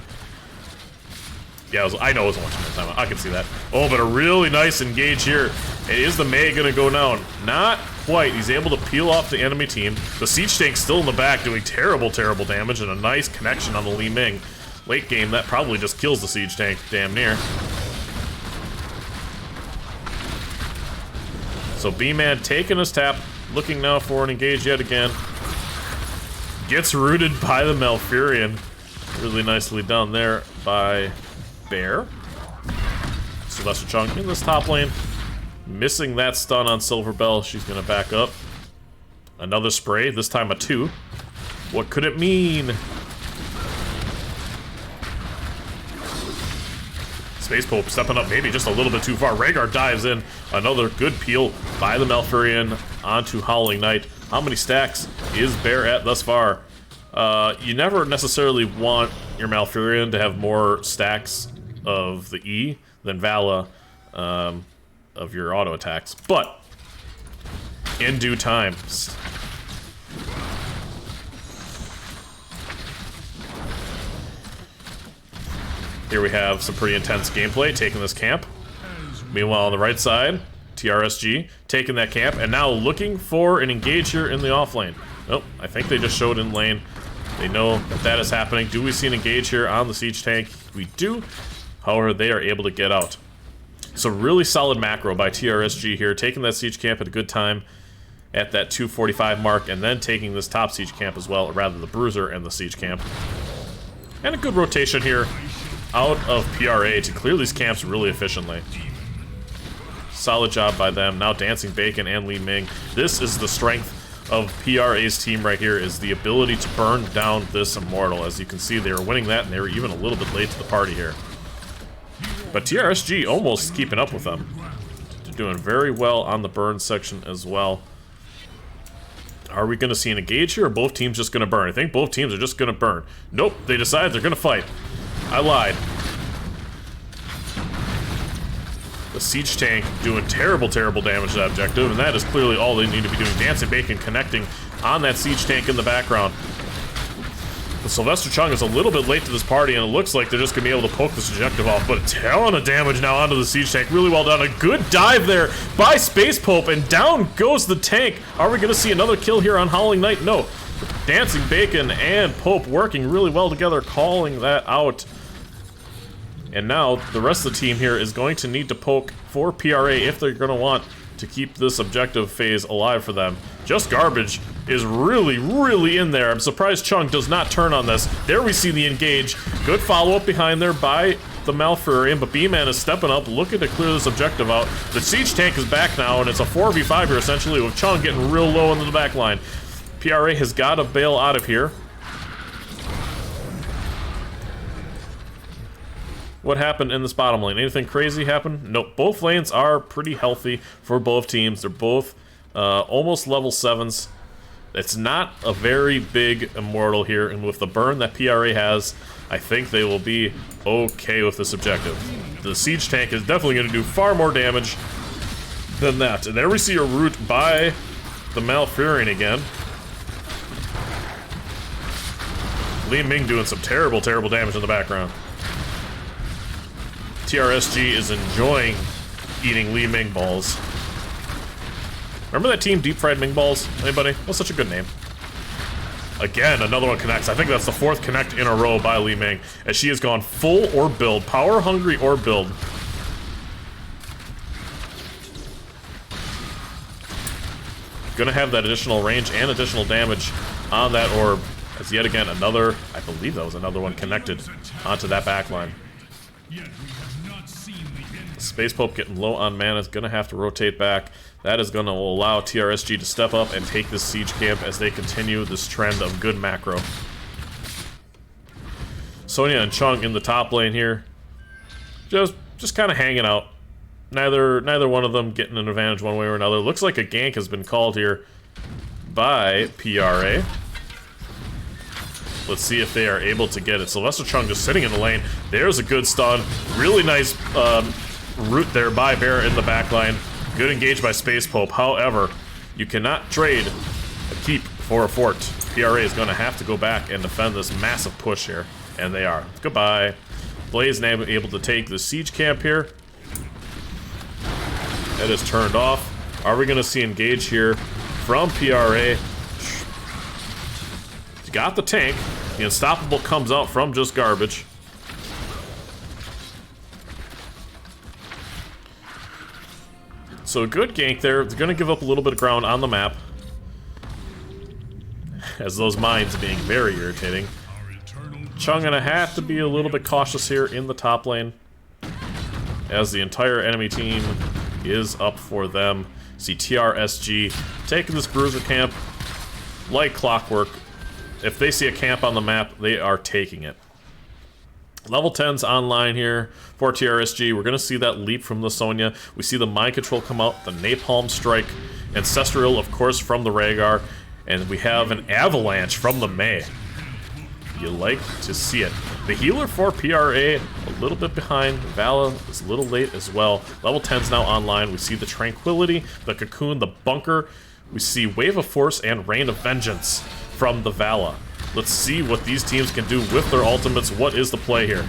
Yeah, I know it was a one-time time. I can see that. Oh, but a really nice engage here. Is the Mei gonna go down? Not quite. He's able to peel off the enemy team. The Siege Tank's still in the back doing terrible, terrible damage, and a nice connection on the Li Ming. Late game, that probably just kills the Siege Tank, damn near. So B-Man taking his tap, looking now for an engage yet again. Gets rooted by the Malfurion. Really nicely done there by Bear. Sylvester Chung in this top lane. Missing that stun on Silverbell. She's gonna back up. Another spray, this time a 2. What could it mean? Space Pope stepping up maybe just a little bit too far. Rhaegar dives in. Another good peel by the Malfurion onto Howling Knight. How many stacks is Bear at thus far? You never necessarily want your Malfurion to have more stacks of the E than Vala of your auto attacks, but in due time. Here we have some pretty intense gameplay, taking this camp. Meanwhile, on the right side, TRSG taking that camp, and now looking for an engage here in the off lane. Oh, I think they just showed in lane. They know that that is happening. Do we see an engage here on the Siege Tank? We do. However, they are able to get out. So really solid macro by TRSG here, taking that Siege Camp at a good time at that 245 mark, and then taking this top Siege Camp as well, or rather the Bruiser and the Siege Camp. And a good rotation here out of PRA to clear these camps really efficiently. Solid job by them. Now Dancing Bacon and Li Ming. This is the strength of PRA's team right here, is the ability to burn down this Immortal. As you can see, they were winning that, and they were even a little bit late to the party here. But TRSG almost keeping up with them. They're doing very well on the burn section as well. Are we going to see an engage here, or both teams just going to burn? I think both teams are just going to burn. Nope, they decide they're going to fight. I lied. The Siege Tank doing terrible, terrible damage to that objective, and that is clearly all they need to be doing. Dancing Bacon connecting on that Siege Tank in the background. But Sylvester Chung is a little bit late to this party, and it looks like they're just going to be able to poke this objective off, but a ton of damage now onto the Siege Tank. Really well done. A good dive there by Space Pope, and down goes the tank. Are we going to see another kill here on Howling Knight? No. Dancing Bacon and Pope working really well together, calling that out. And now the rest of the team here is going to need to poke for PRA if they're going to want to keep this objective phase alive for them. Just Garbage is really, really in there. I'm surprised Chung does not turn on this. There we see the engage. Good follow-up behind there by the Malfurion, but B-Man is stepping up, looking to clear this objective out. The Siege Tank is back now, and it's a 4v5 here, essentially, with Chung getting real low into the back line. PRA has got to bail out of here. What happened in this bottom lane? Anything crazy happen? Nope. Both lanes are pretty healthy for both teams. They're both almost level 7s. It's not a very big Immortal here, and with the burn that PRA has, I think they will be okay with this objective. The Siege Tank is definitely going to do far more damage than that. And there we see a root by the Malfurion again. Li Ming doing some terrible, terrible damage in the background. TRSG is enjoying eating Li Ming balls. Remember that team Deep Fried Ming Balls? Anybody? That's such a good name. Again, another one connects. I think that's the 4th connect in a row by Li Ming, as she has gone full orb build, power hungry orb build. Gonna have that additional range and additional damage on that orb, as yet again another, I believe that was another one connected onto that backline. Space Pope getting low on mana is going to have to rotate back. That is going to allow TRSG to step up and take this Siege Camp as they continue this trend of good macro. Sonya and Chung in the top lane here. Just kind of hanging out. neither one of them getting an advantage one way or another. Looks like a gank has been called here by PRA. Let's see if they are able to get it. Sylvester Chung just sitting in the lane. There's a good stun. Really nice root there by Bear in the backline. Good engage by Space Pope. However, you cannot trade a keep for a fort. PRA is going to have to go back and defend this massive push here. And they are. Goodbye. Blaze now able to take the siege camp here. That is turned off. Are we going to see engage here from PRA? He's got the tank. The Unstoppable comes out from just garbage. So a good gank there. They're going to give up a little bit of ground on the map. As those mines being very irritating. Chung gonna have to be a little bit cautious here in the top lane. As the entire enemy team is up for them. See TRSG taking this bruiser camp like clockwork. If they see a camp on the map, they are taking it. Level 10's online here for TRSG. We're going to see that leap from the Sonya. We see the Mind Control come out, the Napalm Strike, Ancestral, of course, from the Rhaegar, and we have an Avalanche from the Mei. You like to see it. The healer for PRA, a little bit behind. Vala is a little late as well. Level 10's now online. We see the Tranquility, the Cocoon, the Bunker. We see Wave of Force and Rain of Vengeance from the Vala. Let's see what these teams can do with their ultimates. What is the play here?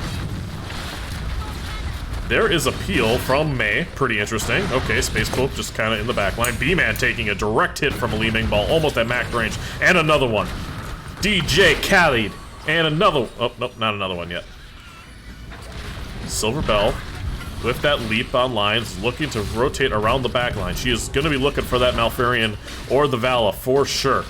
There is a peel from Mei. Pretty interesting. Okay, Space Pope just kind of in the back line. B-Man taking a direct hit from a Li Ming ball, almost at max range. And another one. DJ Khaled. And another... Oh, nope, not another one yet. Silver Bell, with that leap online, is looking to rotate around the back line. She is going to be looking for that Malfurion or the Vala for sure.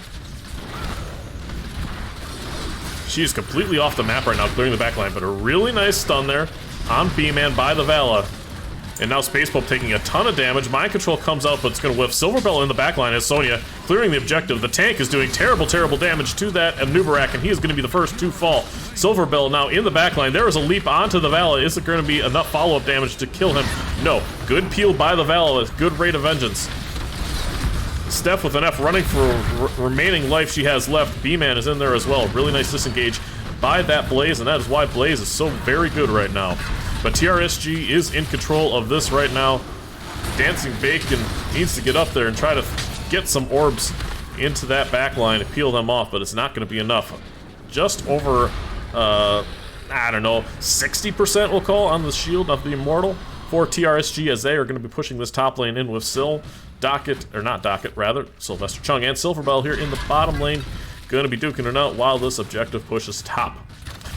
She is completely off the map right now, clearing the back line, but a really nice stun there on B-Man by the Vala. And now Space Pope taking a ton of damage. Mind Control comes out, but it's going to whiff. Silver Bell in the backline as Sonya clearing the objective. The tank is doing terrible, terrible damage to that Nubarak, and he is going to be the first to fall. Silver Bell now in the backline. There is a leap onto the Vala. Is it going to be enough follow-up damage to kill him? No. Good peel by the Vala with good rate of vengeance. Steph with an F running for remaining life she has left. B-Man is in there as well. Really nice disengage by that Blaze, and that is why Blaze is so very good right now. But TRSG is in control of this right now. Dancing Bacon needs to get up there and try to get some orbs into that backline to peel them off, but it's not going to be enough. Just over, I don't know, 60% we'll call on the shield of the Immortal for TRSG, as they are going to be pushing this top lane in with Syl, Docket, or not Docket, rather, Sylvester Chung and Silver Bell here in the bottom lane. Going to be duking it out while this objective pushes top.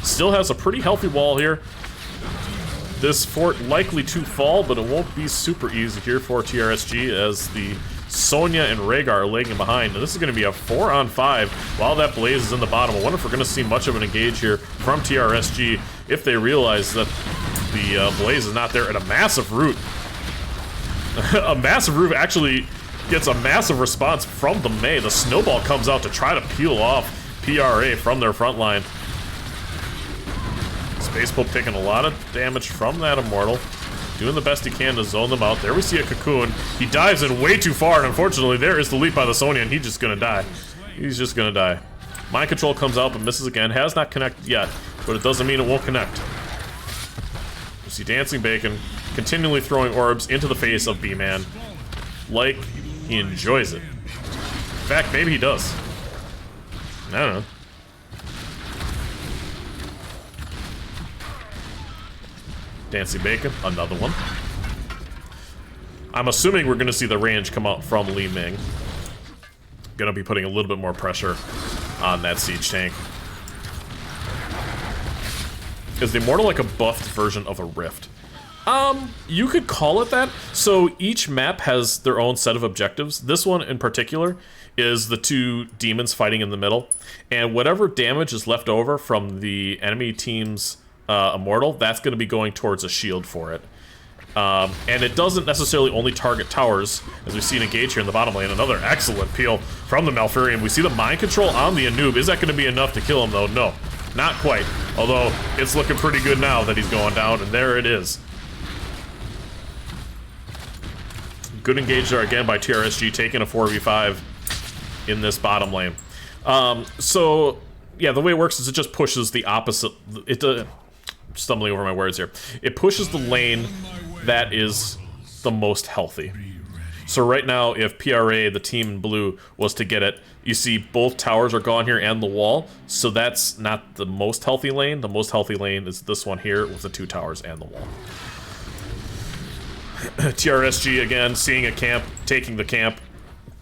Still has a pretty healthy wall here. This fort likely to fall, but it won't be super easy here for TRSG as the Sonya and Rhaegar are lagging behind. And this is going to be a 4-on-5 while that Blaze is in the bottom. I wonder if we're going to see much of an engage here from TRSG if they realize that the Blaze is not there. And a massive root. A massive root actually gets a massive response from the Mei. The Snowball comes out to try to peel off PRA from their front line. Space Pope taking a lot of damage from that Immortal. Doing the best he can to zone them out. There we see a Cocoon. He dives in way too far, and unfortunately there is the leap by the Sonya, and he's just gonna die. He's just gonna die. Mind Control comes out but misses again. Has not connected yet, but it doesn't mean it won't connect. You see Dancing Bacon continually throwing orbs into the face of B-Man. Like he enjoys it. In fact, maybe he does. I don't know. Dancing Bacon, another one. I'm assuming we're going to see the range come out from Li Ming. Going to be putting a little bit more pressure on that siege tank. Is the Immortal like a buffed version of a Rift? You could call it that. So each map has their own set of objectives. This one in particular is the two demons fighting in the middle. And whatever damage is left over from the enemy team's Immortal, that's going to be going towards a shield for it. And it doesn't necessarily only target towers, as we see an engage here in the bottom lane. Another excellent peel from the Malfurion. We see the Mind Control on the Anub. Is that going to be enough to kill him, though? No, not quite. Although, it's looking pretty good now that he's going down, and there it is. Good engage there again by TRSG, taking a 4v5 in this bottom lane. So, yeah, the way it works is it just pushes the opposite... stumbling over my words here. It pushes the lane that is the most healthy. So right now, if PRA, the team in blue, was to get it, you see both towers are gone here and the wall, so that's not the most healthy lane. The most healthy lane is this one here with the 2 towers and the wall. TRSG, again, seeing a camp, taking the camp.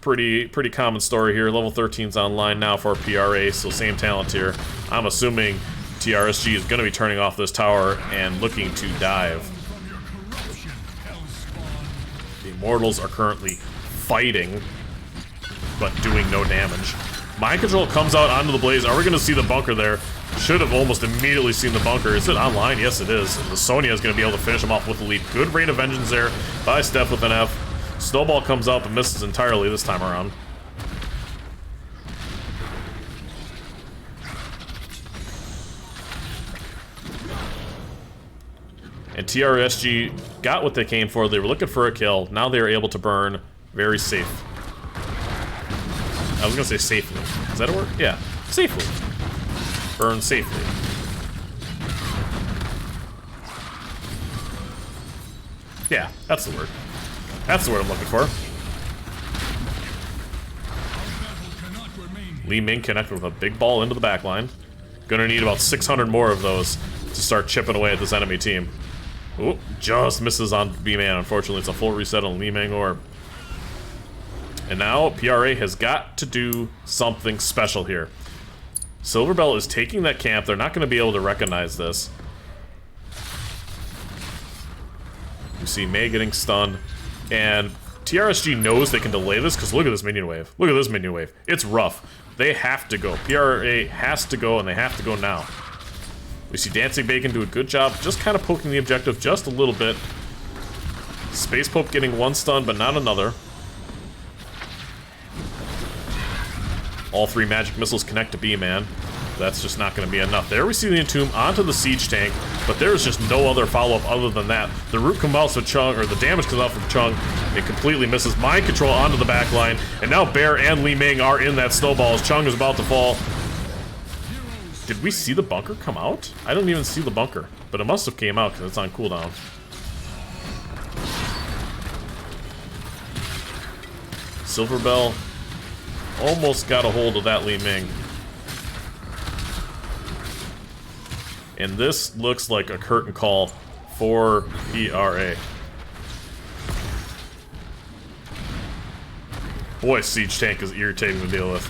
Pretty common story here. Level 13's online now for PRA, so same talent here. I'm assuming TRSG is going to be turning off this tower and looking to dive. The Immortals are currently fighting, but doing no damage. Mind Control comes out onto the blaze. Are we going to see the bunker there? Should have almost immediately seen the bunker. Is it online? Yes, it is. And the Sonya is going to be able to finish him off with the lead. Good rate of vengeance there by Steph with an F. Snowball comes up and misses entirely this time around. And TRSG got what they came for. They were looking for a kill. Now they are able to burn very safe. I was going to say safely. Is that a word? Yeah. Safely. Burn safely. Yeah, that's the word. That's the word I'm looking for. Li Ming connected with a big ball into the backline. Gonna need about 600 more of those to start chipping away at this enemy team. Ooh, just misses on B-Man. Unfortunately, it's a full reset on Li Ming orb. And now PRA has got to do something special here. Silverbell is taking that camp. They're not going to be able to recognize this. You see Mei getting stunned. And TRSG knows they can delay this because look at this minion wave. Look at this minion wave. It's rough. They have to go. PRA has to go, and they have to go now. We see Dancing Bacon do a good job just kind of poking the objective just a little bit. Space Pope getting one stun, but not another. All 3 magic missiles connect to B-Man. That's just not going to be enough. There we see the Entomb onto the Siege Tank, but there is just no other follow-up other than that. The root comes out from Chung, or the damage comes out from Chung. It completely misses. Mind Control onto the back line, and now Bear and Li Ming are in that snowball as Chung is about to fall. Did we see the bunker come out? I don't even see the bunker, but it must have came out because it's on cooldown. Silverbell almost got a hold of that Li Ming. And this looks like a curtain call for PRA. Boy, Siege Tank is irritating to deal with.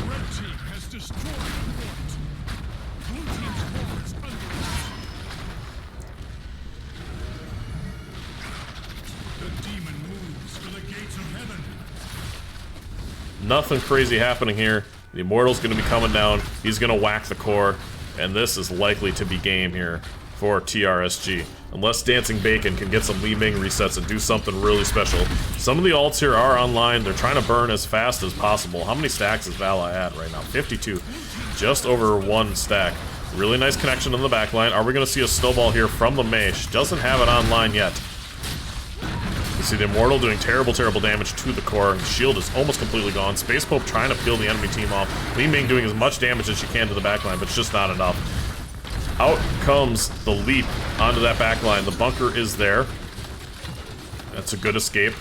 Red team has destroyed the fort. Blue team's forwards under attack. The demon moves to the gates of heaven. Nothing crazy happening here. The Immortal's going to be coming down. He's going to whack the core. And this is likely to be game here for TRSG. Unless Dancing Bacon can get some Li Ming resets and do something really special. Some of the alts here are online. They're trying to burn as fast as possible. How many stacks is Vala at right now? 52. Just over 1 stack. Really nice connection in the backline. Are we going to see a snowball here from the Mei? She doesn't have it online yet. You see the Immortal doing terrible damage to the core. The shield is almost completely gone. Space Pope trying to peel the enemy team off. Li Ming doing as much damage as she can to the backline, but it's just not enough. Out comes the leap onto that backline. The bunker is there. That's a good escape.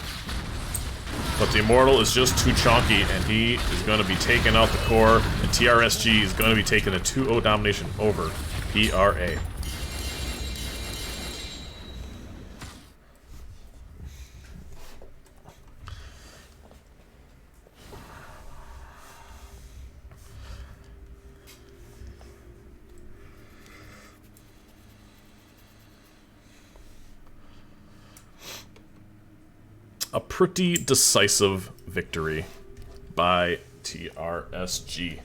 But the Immortal is just too chunky, and he is going to be taking out the core. And TRSG is going to be taking a 2-0 domination over PRA. A pretty decisive victory by TRSG.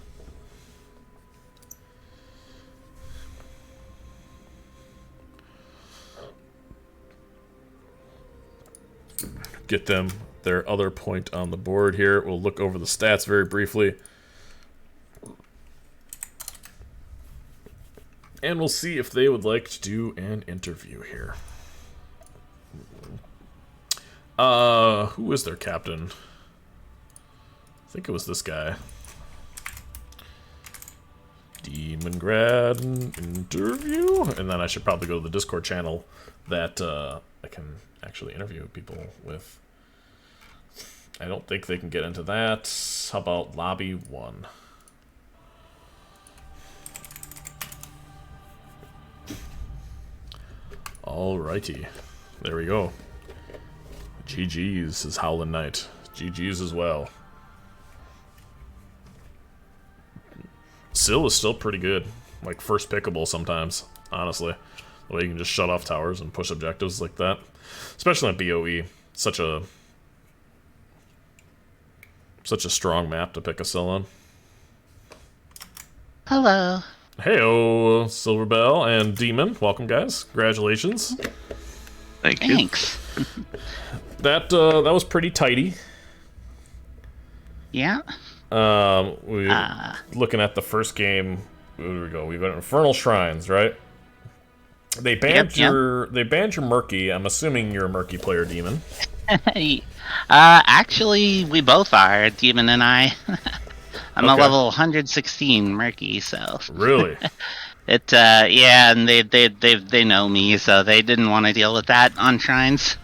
Get them their other point on the board here. We'll look over the stats very briefly. And we'll see if they would like to do an interview here. Who is their captain? I think it was this guy. Demon Grad interview? And then I should probably go to the Discord channel that I can actually interview people with. I don't think they can get into that. How about Lobby 1? Alrighty. There we go. GG's is Howlin' Knight. GG's as well. Syl is still pretty good. Like, first pickable sometimes, honestly. The way you can just shut off towers and push objectives like that. Especially on BOE. Such a strong map to pick a Syl on. Hello. Heyo, Silverbell and Demon. Welcome, guys. Congratulations. Thank you. Thanks. That was pretty tidy. Yeah. Looking at the first game. Where do we go? We went Infernal Shrines, right? They banned your Murky. I'm assuming you're a Murky player, Demon. Actually, we both are, Demon and I. I'm a Okay. level 116 Murky, so. Really? Yeah, and they know me, so they didn't want to deal with that on Shrines.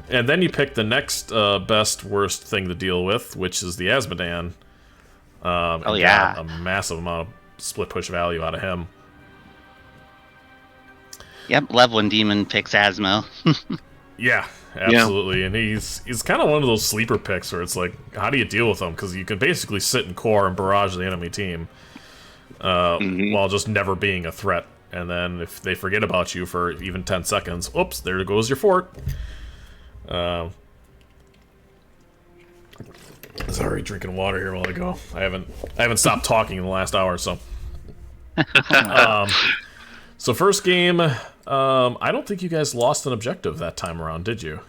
And then you pick the next best worst thing to deal with, which is the Asmodan. And yeah. got a massive amount of split push value out of him. Yep, level 1 Demon picks Asmo. Yeah, absolutely. And he's kind of one of those sleeper picks where it's like, how do you deal with him? Because you can basically sit in core and barrage the enemy team while just never being a threat. And then if they forget about you for even 10 seconds, oops, there goes your fort. Sorry, drinking water here while I go. I haven't stopped talking in the last hour or so. So first game, I don't think you guys lost an objective that time around, did you?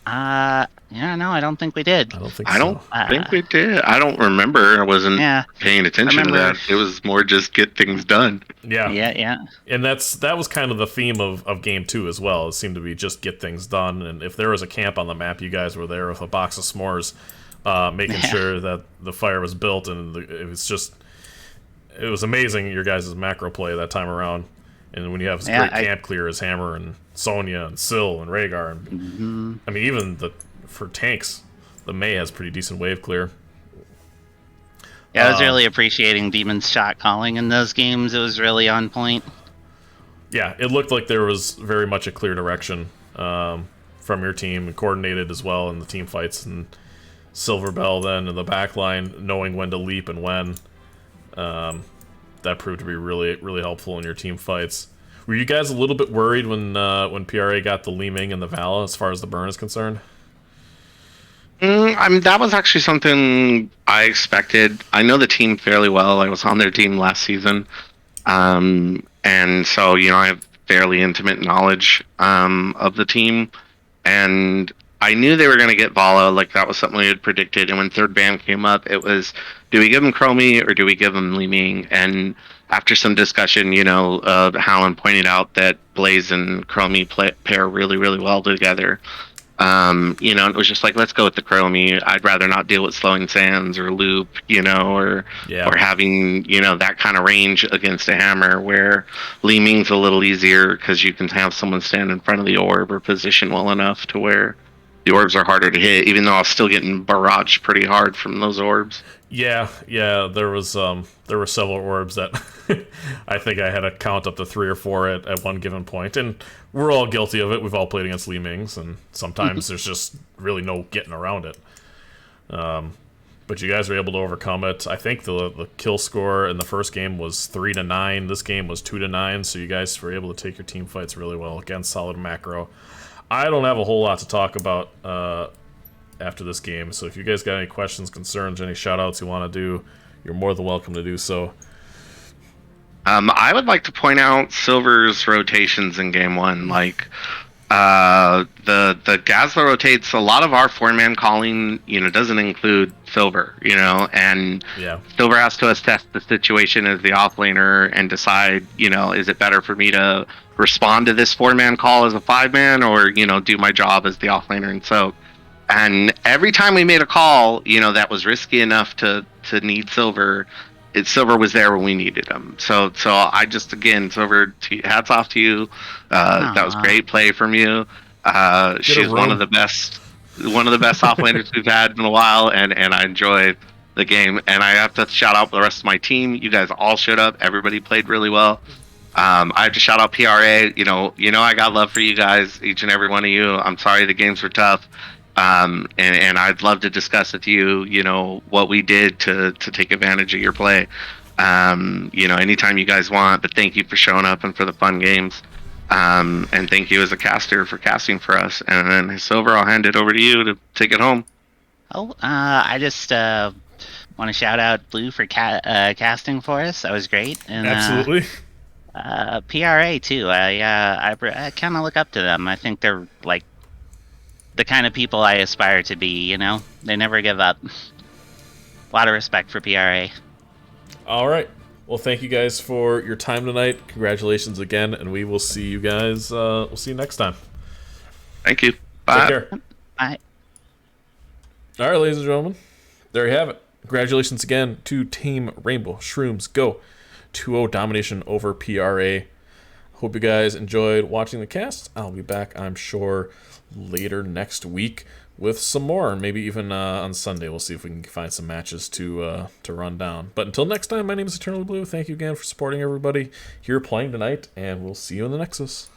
Yeah, no, I don't think we did. I don't think I so. don't think we did. I don't remember. I wasn't Yeah. paying attention to Remember- that. It was more just get things done. Yeah. Yeah. And that was kind of the theme of game 2 as well. It seemed to be just get things done, and if there was a camp on the map, you guys were there with a box of s'mores, making sure that the fire was built, and it was amazing your guys' macro play that time around. And when you have great camp clear as Hammer and Sonya and Syl and Rhaegar, and I mean even for tanks, the Mei has pretty decent wave clear. Yeah, I was really appreciating Demon's shot calling in those games. It was really on point. Yeah, it looked like there was very much a clear direction from your team, and coordinated as well in the team fights. And Silverbell then in the back line, knowing when to leap and when. That proved to be really, really helpful in your team fights. Were you guys a little bit worried when PRA got the Leeming and the Vala as far as the burn is concerned? I mean, that was actually something I expected. I know the team fairly well. I was on their team last season. And so, I have fairly intimate knowledge of the team. And I knew they were going to get Vala. Like, that was something we had predicted. And when third ban came up, it was, do we give him Chromie or do we give him Leeming? And after some discussion, Howland pointed out that Blaze and Chromie pair really, really well together. It was just like, let's go with the Chromie. I'd rather not deal with slowing sands or loop, or having, that kind of range against a hammer, where Leeming's a little easier because you can have someone stand in front of the orb or position well enough to where the orbs are harder to hit, even though I was still getting barraged pretty hard from those orbs. Yeah, there were several orbs that I think I had to count up to 3 or 4 at one given point, and we're all guilty of it. We've all played against Leemings, and sometimes there's just really no getting around it. But you guys were able to overcome it. I think the kill score in the first game was 3-9. This game was 2-9, so you guys were able to take your team fights really well against solid macro. I don't have a whole lot to talk about after this game, so if you guys got any questions, concerns, any shout-outs you want to do, you're more than welcome to do so. I would like to point out Silver's rotations in game 1. Like, The Gazla rotates. A lot of our 4-man calling, doesn't include Silver, and Yeah. Silver has to assess the situation as the offlaner and decide, is it better for me to respond to this 4-man call as a 5-man, or do my job as the offlaner and soak. And every time we made a call, that was risky enough to need Silver. Silver was there when we needed him. So I just, again, Silver, hats off to you. That was great play from you. She's one of the best offlaners we've had in a while, and I enjoyed the game. And I have to shout out the rest of my team. You guys all showed up. Everybody played really well. I have to shout out PRA. I got love for you guys, each and every one of you. I'm sorry the games were tough. And I'd love to discuss with you, what we did to take advantage of your play. Anytime you guys want, but thank you for showing up and for the fun games. And thank you as a caster for casting for us. And then Silver, I'll hand it over to you to take it home. I just want to shout out Blue for casting for us. That was great. And, Absolutely. PRA too. I kind of look up to them. I think they're like the kind of people I aspire to be, They never give up. A lot of respect for PRA. All right. Well, thank you guys for your time tonight. Congratulations again, and we will see you guys. We'll see you next time. Thank you. Bye. Take care. Bye. All right, ladies and gentlemen. There you have it. Congratulations again to Team Rainbow Shrooms. Go 2-0 domination over PRA. Hope you guys enjoyed watching the cast. I'll be back, I'm sure, later next week with some more, maybe even on Sunday. We'll see if we can find some matches to run down. But until next time, my name is Eternally Blue. Thank you again for supporting everybody here playing tonight, and we'll see you in the Nexus.